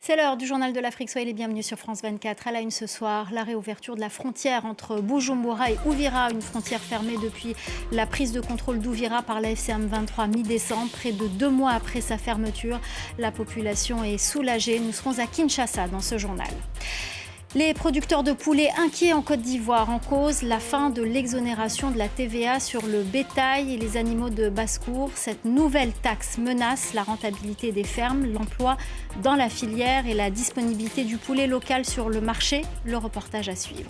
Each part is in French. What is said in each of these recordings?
C'est l'heure du journal de l'Afrique. Soyez les bienvenus sur France 24. À la une ce soir, la réouverture de la frontière entre Bujumbura et Uvira, une frontière fermée depuis la prise de contrôle d'Uvira par la FCM 23 mi-décembre. Près de 2 mois après sa fermeture, la population est soulagée. Nous serons à Kinshasa dans ce journal. Les producteurs de poulets inquiets en Côte d'Ivoire, en cause la fin de l'exonération de la TVA sur le bétail et les animaux de basse-cour. Cette nouvelle taxe menace la rentabilité des fermes, l'emploi dans la filière et la disponibilité du poulet local sur le marché. Le reportage à suivre.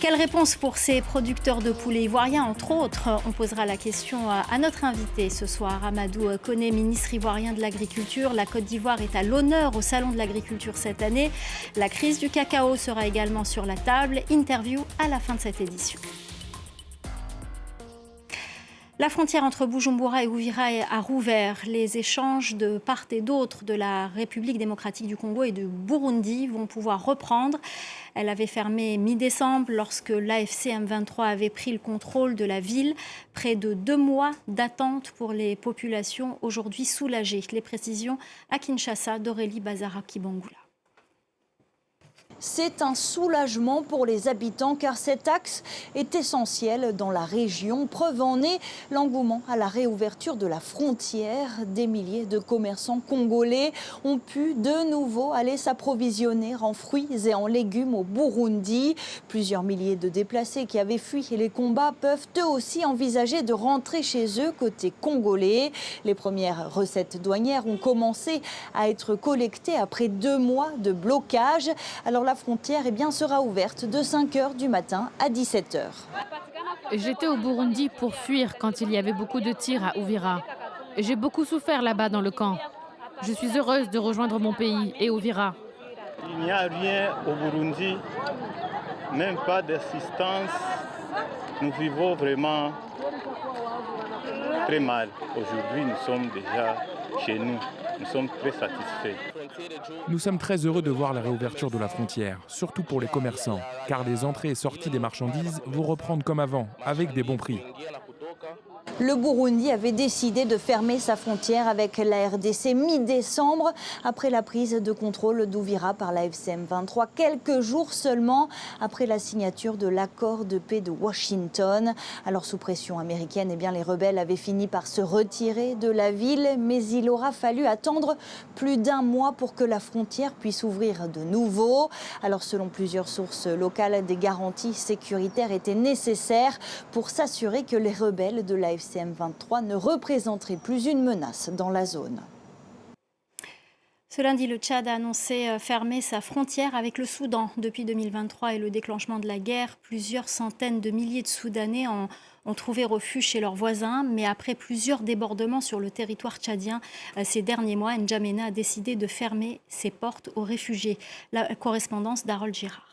Quelle réponse pour ces producteurs de poulets ivoiriens, entre autres? On posera la question à notre invité ce soir, Amadou Koné, ministre ivoirien de l'Agriculture. La Côte d'Ivoire est à l'honneur au Salon de l'Agriculture cette année. La crise du cacao sera également sur la table. Interview à la fin de cette édition. La frontière entre Bujumbura et Uvira a rouvert. Les échanges de part et d'autre de la République démocratique du Congo et du Burundi vont pouvoir reprendre. Elle avait fermé mi-décembre lorsque l'AFC M23 avait pris le contrôle de la ville. Près de 2 mois d'attente pour les populations aujourd'hui soulagées. Les précisions à Kinshasa d'Aurélie Bazara-Kibangula. C'est un soulagement pour les habitants car cet axe est essentiel dans la région. Preuve en est l'engouement à la réouverture de la frontière. Des milliers de commerçants congolais ont pu de nouveau aller s'approvisionner en fruits et en légumes au Burundi. Plusieurs milliers de déplacés qui avaient fui les combats peuvent eux aussi envisager de rentrer chez eux côté congolais. Les premières recettes douanières ont commencé à être collectées après 2 mois de blocage. Alors la frontière sera ouverte de 5h du matin à 17h. J'étais au Burundi pour fuir quand il y avait beaucoup de tirs à Uvira. J'ai beaucoup souffert là-bas dans le camp. Je suis heureuse de rejoindre mon pays et Uvira. Il n'y a rien au Burundi, même pas d'assistance. Nous vivons vraiment très mal. Aujourd'hui, nous sommes déjà chez nous. Nous sommes très satisfaits. Nous sommes très heureux de voir la réouverture de la frontière, surtout pour les commerçants, car les entrées et sorties des marchandises vont reprendre comme avant, avec des bons prix. Le Burundi avait décidé de fermer sa frontière avec la RDC mi-décembre après la prise de contrôle d'Uvira par la FCM 23, quelques jours seulement après la signature de l'accord de paix de Washington. Alors sous pression américaine, les rebelles avaient fini par se retirer de la ville, mais il aura fallu attendre plus d'1 mois pour que la frontière puisse ouvrir de nouveau. Alors selon plusieurs sources locales, des garanties sécuritaires étaient nécessaires pour s'assurer que les rebelles de la FCM 23 ne représenterait plus une menace dans la zone. Ce lundi, le Tchad a annoncé fermer sa frontière avec le Soudan. Depuis 2023 et le déclenchement de la guerre, plusieurs centaines de milliers de Soudanais ont trouvé refuge chez leurs voisins. Mais après plusieurs débordements sur le territoire tchadien ces derniers mois, N'Djamena a décidé de fermer ses portes aux réfugiés. La correspondance d'Harold Girard.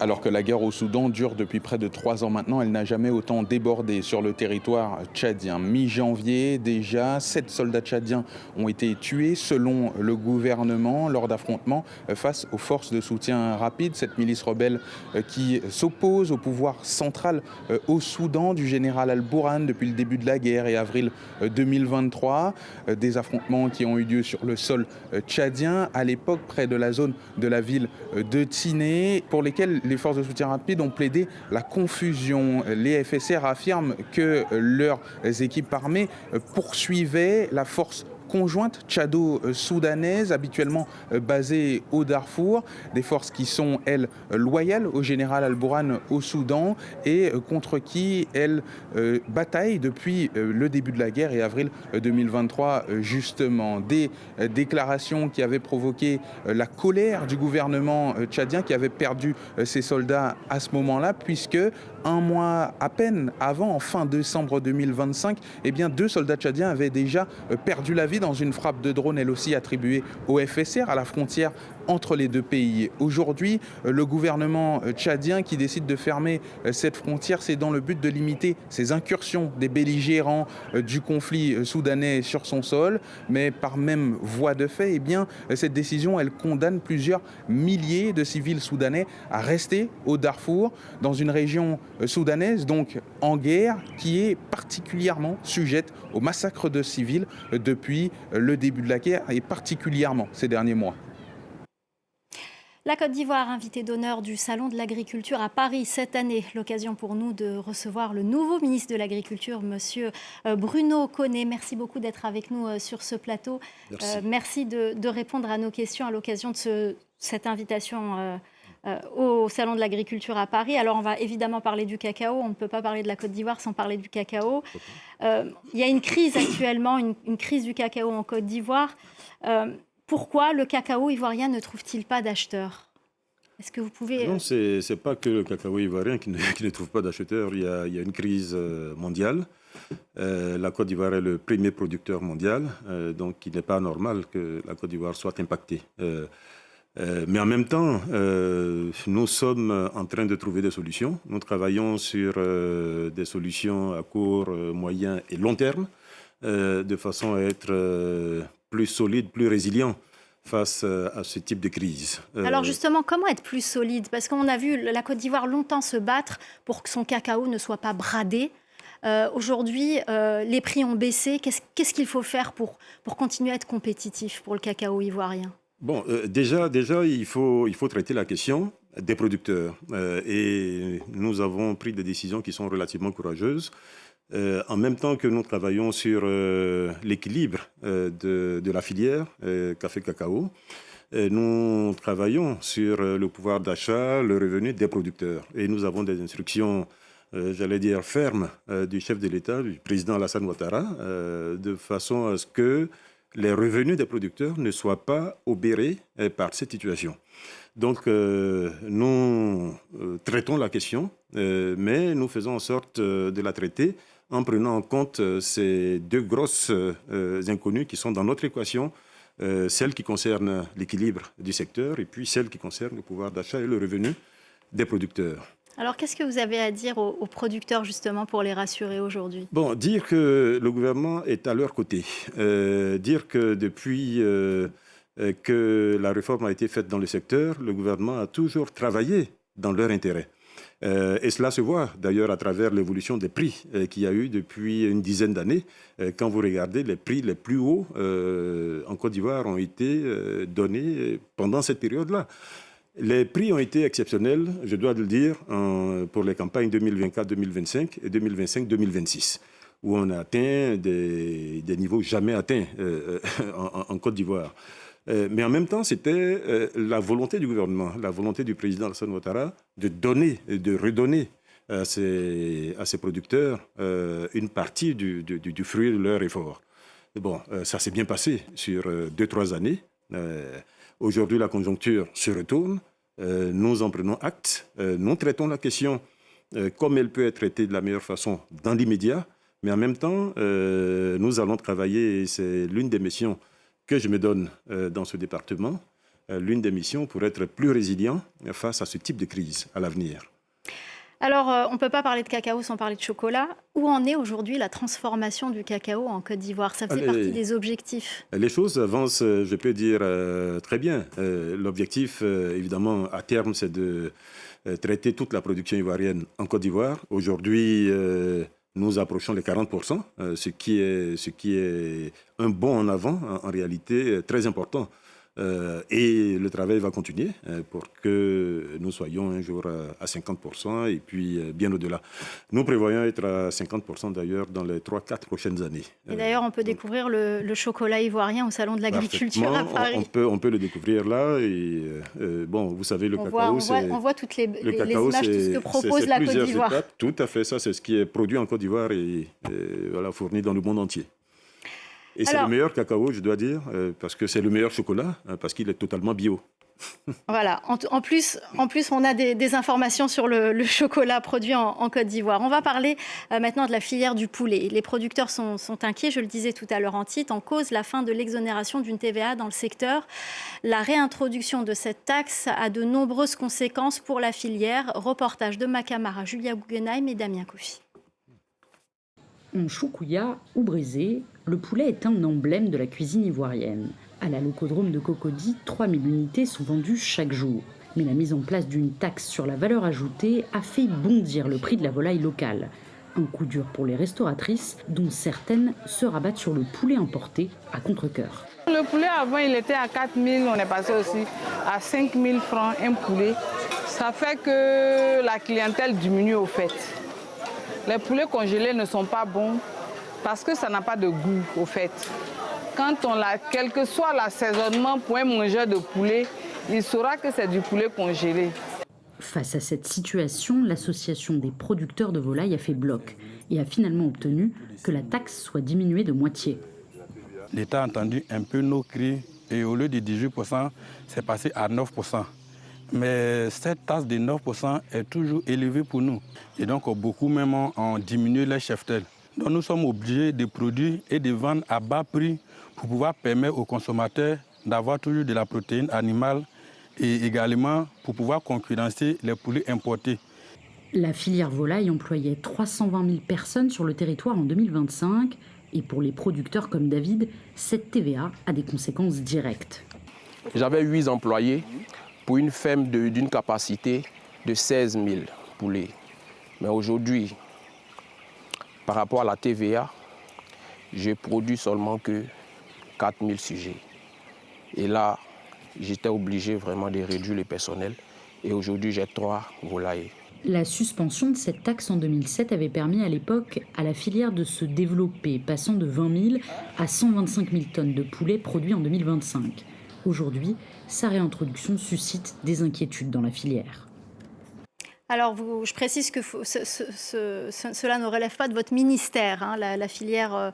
Alors que la guerre au Soudan dure depuis près de 3 ans maintenant, elle n'a jamais autant débordé sur le territoire tchadien. Mi-janvier, déjà, 7 soldats tchadiens ont été tués selon le gouvernement lors d'affrontements face aux forces de soutien rapide. Cette milice rebelle qui s'oppose au pouvoir central au Soudan du général Al-Burhan depuis le début de la guerre et avril 2023. Des affrontements qui ont eu lieu sur le sol tchadien, à l'époque près de la zone de la ville de Tiné, pour lesquels les forces de soutien rapide ont plaidé la confusion. Les FSR affirment que leurs équipes armées poursuivaient la force conjointe tchado-soudanaise, habituellement basée au Darfour, des forces qui sont, elles, loyales au général Al-Burhan au Soudan et contre qui elles bataillent depuis le début de la guerre et avril 2023 justement. Des déclarations qui avaient provoqué la colère du gouvernement tchadien qui avait perdu ses soldats à ce moment-là, puisque 1 mois à peine avant, en fin décembre 2025, 2 soldats tchadiens avaient déjà perdu la vie dans une frappe de drone, elle aussi attribuée au FSR, à la frontière entre les deux pays. Aujourd'hui, le gouvernement tchadien qui décide de fermer cette frontière, c'est dans le but de limiter ces incursions des belligérants du conflit soudanais sur son sol, mais par même voie de fait, eh bien, cette décision, elle condamne plusieurs milliers de civils soudanais à rester au Darfour, dans une région soudanaise, donc en guerre, qui est particulièrement sujette au massacre de civils depuis le début de la guerre et particulièrement ces derniers mois. La Côte d'Ivoire, invitée d'honneur du Salon de l'Agriculture à Paris cette année. L'occasion pour nous de recevoir le nouveau ministre de l'Agriculture, monsieur Bruno Koné. Merci beaucoup d'être avec nous sur ce plateau. Merci de répondre à nos questions à l'occasion de cette invitation au Salon de l'Agriculture à Paris. Alors, on va évidemment parler du cacao. On ne peut pas parler de la Côte d'Ivoire sans parler du cacao. Il y a une crise actuellement, une crise du cacao en Côte d'Ivoire. Pourquoi le cacao ivoirien ne trouve-t-il pas d'acheteurs? Est-ce que vous pouvez... Non, ce n'est pas que le cacao ivoirien qui ne trouve pas d'acheteurs. Il y a une crise mondiale. La Côte d'Ivoire est le premier producteur mondial. Donc, il n'est pas normal que la Côte d'Ivoire soit impactée. Mais en même temps, nous sommes en train de trouver des solutions. Nous travaillons sur des solutions à court, moyen et long terme, de façon à être plus solide, plus résilient face à ce type de crise. Alors justement, comment être plus solide? Parce qu'on a vu la Côte d'Ivoire longtemps se battre pour que son cacao ne soit pas bradé. Aujourd'hui, les prix ont baissé. Qu'est-ce qu'il faut faire pour continuer à être compétitif pour le cacao ivoirien? Bon, déjà, il faut traiter la question des producteurs. Et nous avons pris des décisions qui sont relativement courageuses. En même temps que nous travaillons sur l'équilibre de la filière café-cacao, nous travaillons sur le pouvoir d'achat, le revenu des producteurs. Et nous avons des instructions, j'allais dire, fermes du chef de l'État, du président Alassane Ouattara, de façon à ce que les revenus des producteurs ne soient pas obérés par cette situation. Donc, nous traitons la question, mais nous faisons en sorte de la traiter en prenant en compte ces deux grosses inconnues qui sont dans notre équation, celle qui concerne l'équilibre du secteur et puis celle qui concerne le pouvoir d'achat et le revenu des producteurs. Alors, qu'est-ce que vous avez à dire aux producteurs, justement, pour les rassurer aujourd'hui? Bon, dire que le gouvernement est à leur côté, dire que depuis que la réforme a été faite dans le secteur, le gouvernement a toujours travaillé dans leur intérêt. Et cela se voit d'ailleurs à travers l'évolution des prix qu'il y a eu depuis une dizaine d'années. Quand vous regardez, les prix les plus hauts en Côte d'Ivoire ont été donnés pendant cette période-là. Les prix ont été exceptionnels, je dois le dire, pour les campagnes 2024-2025 et 2025-2026, où on a atteint des niveaux jamais atteints en Côte d'Ivoire. Mais en même temps, c'était la volonté du gouvernement, la volonté du président Alassane Ouattara de donner, de redonner à ces producteurs une partie du fruit de leur effort. Bon, ça s'est bien passé sur 2-3 années. Aujourd'hui, la conjoncture se retourne. Nous en prenons acte. Nous traitons la question comme elle peut être traitée de la meilleure façon dans l'immédiat. Mais en même temps, nous allons travailler, et c'est l'une des missions que je me donne dans ce département, l'une des missions pour être plus résilient face à ce type de crise à l'avenir. Alors, on ne peut pas parler de cacao sans parler de chocolat. Où en est aujourd'hui la transformation du cacao en Côte d'Ivoire? Ça faisait partie des objectifs. Les choses avancent, je peux dire, très bien. L'objectif, évidemment, à terme, c'est de traiter toute la production ivoirienne en Côte d'Ivoire. Aujourd'hui, nous approchons les 40%, ce qui est un bond en avant, en réalité, très important. Et le travail va continuer pour que nous soyons un jour à 50% et puis bien au-delà. Nous prévoyons être à 50% d'ailleurs dans les 3-4 prochaines années. Et d'ailleurs, on peut découvrir le chocolat ivoirien au Salon de l'Agriculture à Paris. On peut le découvrir là. Et bon, vous savez, le cacao, on voit toutes les images de ce que propose la Côte d'Ivoire. Étapes. Tout à fait, ça c'est ce qui est produit en Côte d'Ivoire et voilà, fourni dans le monde entier. Et c'est le meilleur cacao, je dois dire, parce que c'est le meilleur chocolat, parce qu'il est totalement bio. Voilà, en plus, on a des informations sur le chocolat produit en Côte d'Ivoire. On va parler maintenant de la filière du poulet. Les producteurs sont inquiets, je le disais tout à l'heure en titre, en cause la fin de l'exonération d'une TVA dans le secteur. La réintroduction de cette taxe a de nombreuses conséquences pour la filière. Reportage de Makamara, Julia Guggenheim et Damien Kofi. En choukouya ou brisé, le poulet est un emblème de la cuisine ivoirienne. À la locodrome de Cocody, 3000 unités sont vendues chaque jour. Mais la mise en place d'une taxe sur la valeur ajoutée a fait bondir le prix de la volaille locale. Un coup dur pour les restauratrices, dont certaines se rabattent sur le poulet importé à contre-cœur. Le poulet avant, il était à 4 000, on est passé aussi à 5 000 francs un poulet. Ça fait que la clientèle diminue au fait. Les poulets congelés ne sont pas bons parce que ça n'a pas de goût au fait. Quand on l'a, quel que soit l'assaisonnement pour un mangeur de poulet, il saura que c'est du poulet congelé. Face à cette situation, l'association des producteurs de volailles a fait bloc et a finalement obtenu que la taxe soit diminuée de moitié. L'État a entendu un peu nos cris et au lieu de 18%, c'est passé à 9%. Mais cette taxe de 9% est toujours élevée pour nous. Et donc beaucoup même ont diminué les cheptels. Donc nous sommes obligés de produire et de vendre à bas prix pour pouvoir permettre aux consommateurs d'avoir toujours de la protéine animale et également pour pouvoir concurrencer les poulets importés. La filière volaille employait 320 000 personnes sur le territoire en 2025 et pour les producteurs comme David, cette TVA a des conséquences directes. J'avais 8 employés pour une ferme d'une capacité de 16 000 poulets. Mais aujourd'hui, par rapport à la TVA, je produis seulement que 4 000 sujets. Et là, j'étais obligé vraiment de réduire le personnel. Et aujourd'hui, j'ai 3 volailles. La suspension de cette taxe en 2007 avait permis à l'époque à la filière de se développer, passant de 20 000 à 125 000 tonnes de poulets produits en 2025. Aujourd'hui, sa réintroduction suscite des inquiétudes dans la filière. Alors, je précise que cela ne relève pas de votre ministère, hein, la filière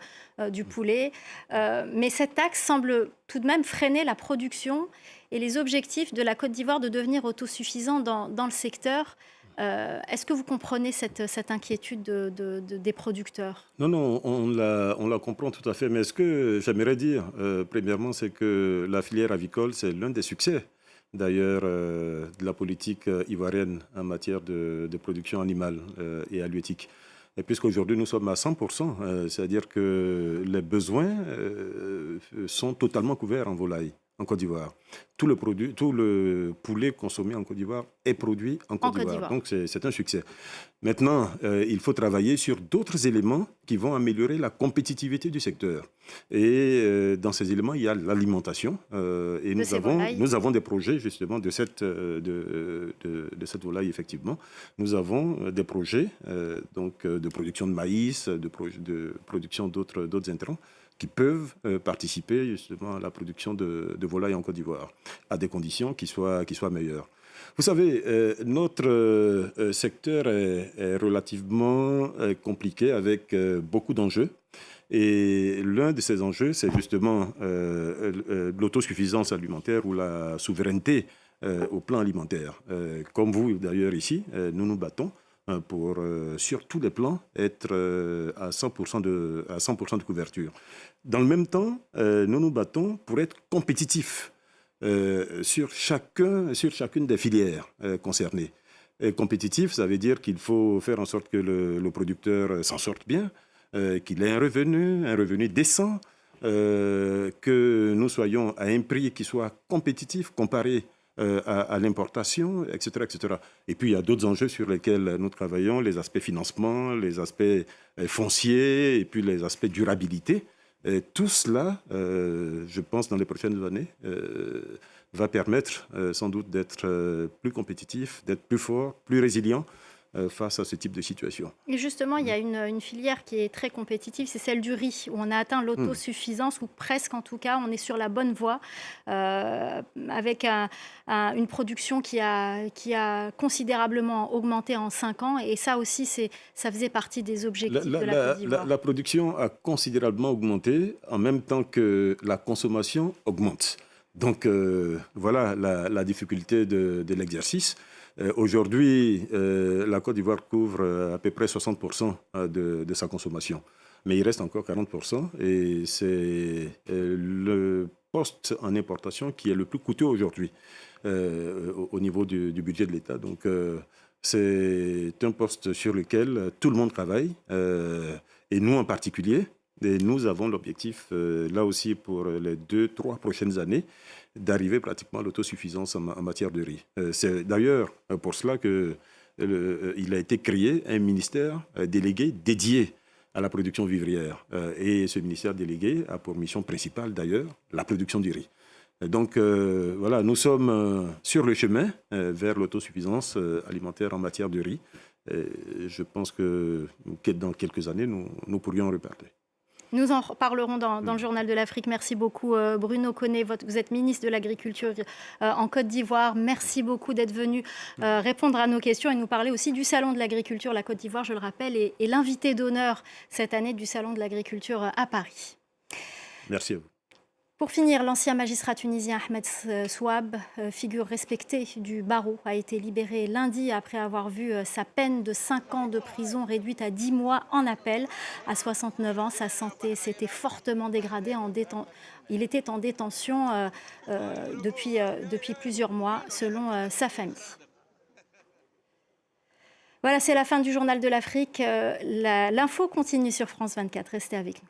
du poulet. Mais cette taxe semble tout de même freiner la production et les objectifs de la Côte d'Ivoire de devenir autosuffisant dans le secteur. Est-ce que vous comprenez cette inquiétude des producteurs? Non, on la comprend tout à fait. Mais ce que j'aimerais dire, premièrement, c'est que la filière avicole, c'est l'un des succès, d'ailleurs, de la politique ivoirienne en matière de production animale et halieutique. Et puisqu'aujourd'hui, nous sommes à 100%, c'est-à-dire que les besoins sont totalement couverts en volaille en Côte d'Ivoire. Tout le poulet consommé en Côte d'Ivoire est produit en Côte d'Ivoire. Donc, c'est un succès. Maintenant, il faut travailler sur d'autres éléments qui vont améliorer la compétitivité du secteur. Et dans ces éléments, il y a l'alimentation. Et nous avons des projets, justement, de cette volaille, effectivement. Nous avons des projets de production de maïs, de production d'autres intrants, qui peuvent participer justement à la production de volailles en Côte d'Ivoire, à des conditions qui soient meilleures. Vous savez, notre secteur est relativement compliqué avec beaucoup d'enjeux. Et l'un de ces enjeux, c'est justement l'autosuffisance alimentaire ou la souveraineté au plan alimentaire. Comme vous, d'ailleurs, ici, nous nous battons pour, sur tous les plans, être à 100% de couverture. Dans le même temps, nous nous battons pour être compétitifs sur chacune des filières concernées. Et compétitif, ça veut dire qu'il faut faire en sorte que le producteur s'en sorte bien, qu'il ait un revenu décent, que nous soyons à un prix qui soit compétitif comparé à l'importation, etc., etc. Et puis, il y a d'autres enjeux sur lesquels nous travaillons, les aspects financement, les aspects fonciers et puis les aspects durabilité. Et tout cela, je pense, dans les prochaines années, va permettre sans doute d'être plus compétitif, d'être plus fort, plus résilient face à ce type de situation. Et justement, il y a une filière qui est très compétitive, c'est celle du riz, où on a atteint l'autosuffisance, ou presque en tout cas, on est sur la bonne voie, avec une production qui a considérablement augmenté en 5 ans, et ça aussi, ça faisait partie des objectifs de la Côte d'Ivoire. La production a considérablement augmenté en même temps que la consommation augmente. Donc voilà la difficulté de l'exercice. Aujourd'hui, la Côte d'Ivoire couvre à peu près 60% de sa consommation. Mais il reste encore 40% et c'est le poste en importation qui est le plus coûteux aujourd'hui au niveau du budget de l'État. Donc c'est un poste sur lequel tout le monde travaille et nous en particulier. Et nous avons l'objectif, là aussi pour les 2-3 prochaines années, d'arriver pratiquement à l'autosuffisance en matière de riz. C'est d'ailleurs pour cela qu'il a été créé un ministère délégué dédié à la production vivrière. Et ce ministère délégué a pour mission principale d'ailleurs la production du riz. Donc voilà, nous sommes sur le chemin vers l'autosuffisance alimentaire en matière de riz. Je pense que dans quelques années, nous pourrions repartir. Nous en reparlerons dans le Journal de l'Afrique. Merci beaucoup Bruno Koné, vous êtes ministre de l'Agriculture en Côte d'Ivoire. Merci beaucoup d'être venu répondre à nos questions et nous parler aussi du Salon de l'Agriculture. La Côte d'Ivoire, je le rappelle, est l'invité d'honneur cette année du Salon de l'Agriculture à Paris. Merci à vous. Pour finir, l'ancien magistrat tunisien Ahmed Souab, figure respectée du barreau, a été libéré lundi après avoir vu sa peine de 5 ans de prison réduite à 10 mois en appel. À 69 ans, sa santé s'était fortement dégradée. Il était en détention depuis plusieurs mois, selon sa famille. Voilà, c'est la fin du Journal de l'Afrique. L'info continue sur France 24. Restez avec nous.